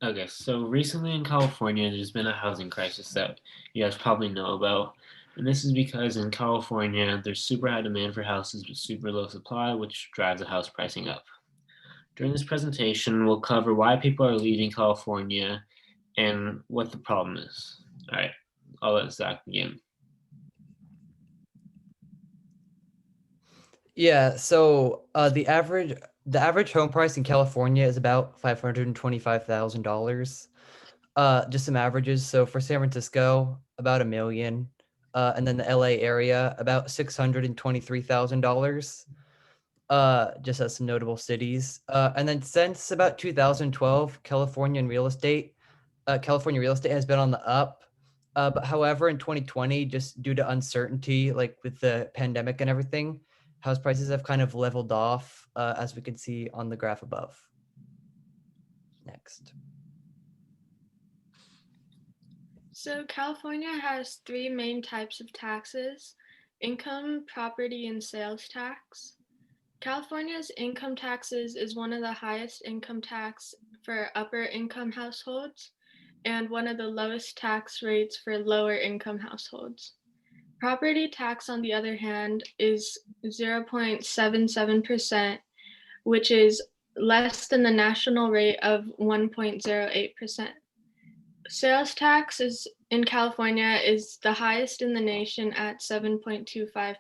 Okay, so recently in California, there's been a housing crisis that you guys probably know about. And this is because in California, there's super high demand for houses but super low supply, which drives the house pricing up. During this presentation, we'll cover why people are leaving California and what the problem is. All right, I'll let Zach begin. Yeah, so the average home price in California is about $525,000. Just some averages. So for San Francisco, about 1 million, and then the LA area, about $623,000. Just as some notable cities. And then since about 2012, California real estate has been on the up. But however, in 2020, just due to uncertainty, like with the pandemic and everything, house prices have kind of leveled off, as we can see on the graph above. Next. So California has three main types of taxes: income, property, and sales tax. California's income taxes is one of the highest income tax for upper income households and one of the lowest tax rates for lower income households. Property tax, on the other hand, is 0.77%, which is less than the national rate of 1.08%. Sales tax is in California is the highest in the nation at 7.25%.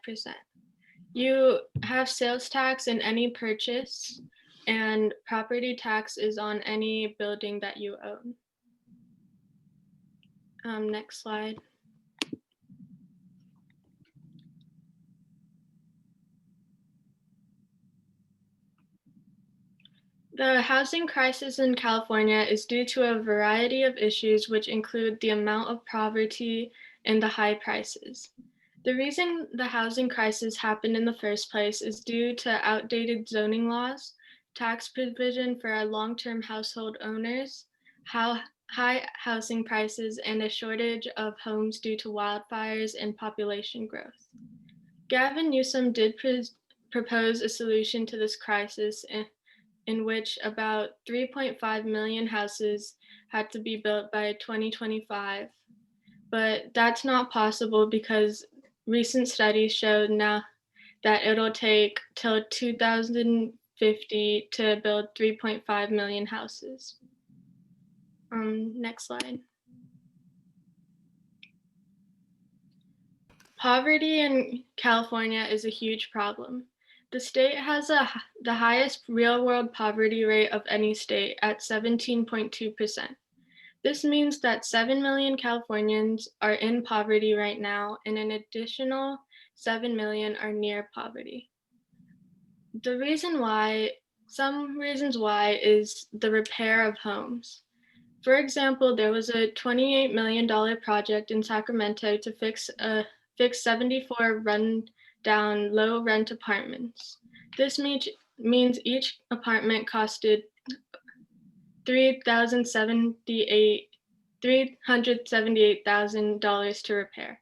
You have sales tax in any purchase, and property tax is on any building that you own. Next slide. The housing crisis in California is due to a variety of issues, which include the amount of poverty and the high prices. The reason the housing crisis happened in the first place is due to outdated zoning laws, tax provision for our long-term household owners, high housing prices, and a shortage of homes due to wildfires and population growth. Gavin Newsom did propose a solution to this crisis in which about 3.5 million houses had to be built by 2025. But that's not possible because recent studies showed now that it'll take till 2050 to build 3.5 million houses. Next slide. Poverty in California is a huge problem. The state has the highest real world poverty rate of any state at 17.2%. This means that 7 million Californians are in poverty right now, and an additional 7 million are near poverty. Some reasons why, is the repair of homes. For example, there was a $28 million project in Sacramento to fix 74 run-down low-rent apartments. This means each apartment costed $378,000 to repair,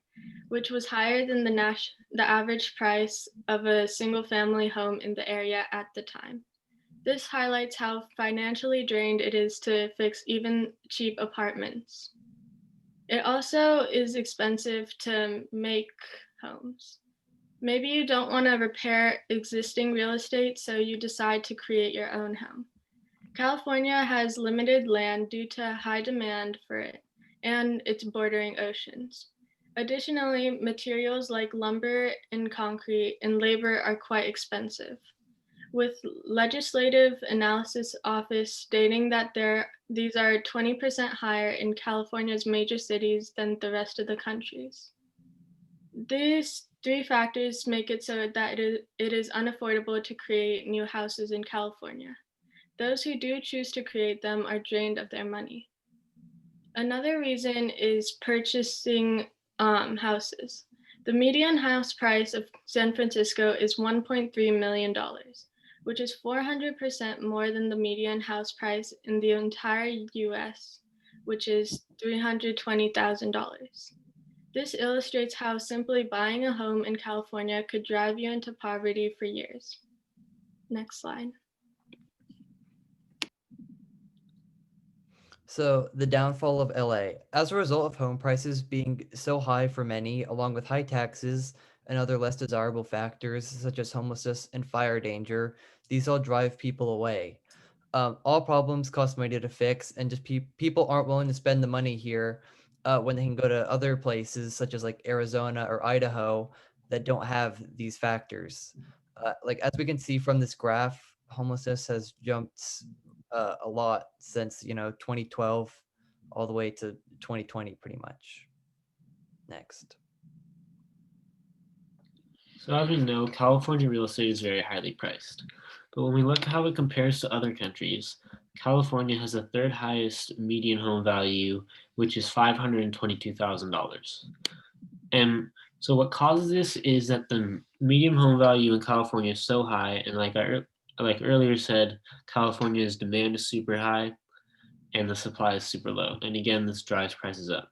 which was higher than the average price of a single-family home in the area at the time. This highlights how financially drained it is to fix even cheap apartments. It also is expensive to make homes. Maybe you don't want to repair existing real estate, so you decide to create your own home. California has limited land due to high demand for it, and it's bordering oceans. Additionally, materials like lumber and concrete and labor are quite expensive, with Legislative Analysis Office stating that these are 20% higher in California's major cities than the rest of the countries. These three factors make it so that it is unaffordable to create new houses in California. Those who do choose to create them are drained of their money. Another reason is purchasing houses. The median house price of San Francisco is $1.3 million, which is 400% more than the median house price in the entire US, which is $320,000. This illustrates how simply buying a home in California could drive you into poverty for years. Next slide. So, the downfall of LA. As a result of home prices being so high for many, along with high taxes and other less desirable factors such as homelessness and fire danger, these all drive people away. All problems cost money to fix, and just people aren't willing to spend the money here when they can go to other places such as like Arizona or Idaho that don't have these factors. Like as we can see from this graph, homelessness has jumped a lot since 2012 all the way to 2020, pretty much. Next. So as we know, California real estate is very highly priced. But when we look at how it compares to other countries, California has the third highest median home value, which is $522,000. And so what causes this is that the median home value in California is so high, and like earlier said, California's demand is super high and the supply is super low. And again, this drives prices up.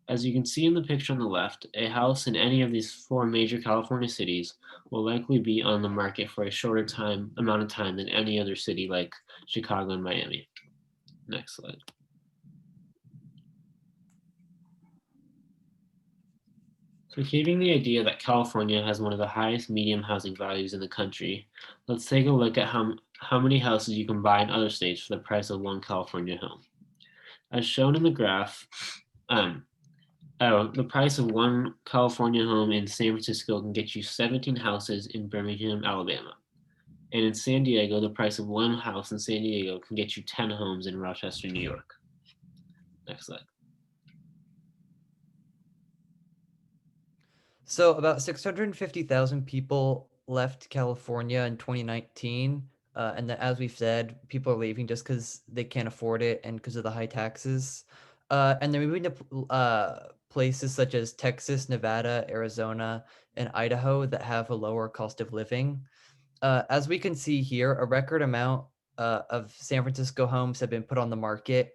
As you can see in the picture on the left, a house in any of these four major California cities will likely be on the market for a shorter amount of time than any other city like Chicago and Miami. Next slide. So keeping the idea that California has one of the highest median housing values in the country, let's take a look at how many houses you can buy in other states for the price of one California home. As shown in the graph, the price of one California home in San Francisco can get you 17 houses in Birmingham, Alabama. And in San Diego, the price of one house in San Diego can get you 10 homes in Rochester, New York. Next slide. So about 650,000 people left California in 2019. And then, as we've said, people are leaving just because they can't afford it and because of the high taxes. And they're moving to places such as Texas, Nevada, Arizona, and Idaho that have a lower cost of living. As we can see here, a record amount of San Francisco homes have been put on the market,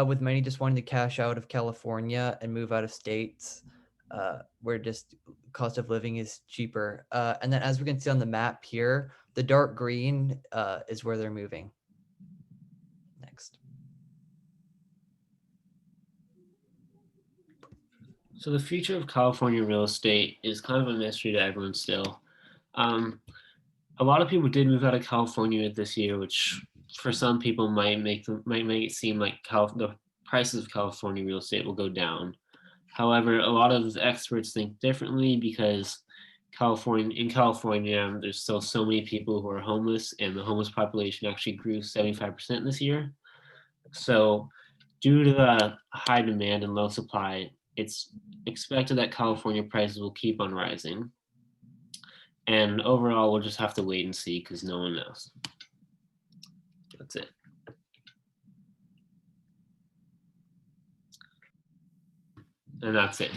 with many just wanting to cash out of California and move out of states where just cost of living is cheaper. And then as we can see on the map here, the dark green is where they're moving. Next. So the future of California real estate is kind of a mystery to everyone still. A lot of people did move out of California this year, which for some people might make it seem like the prices of California real estate will go down. However, a lot of experts think differently because in California, there's still so many people who are homeless, and the homeless population actually grew 75% this year. So, due to the high demand and low supply, it's expected that California prices will keep on rising. And overall, we'll just have to wait and see because no one knows. That's it. And that's it.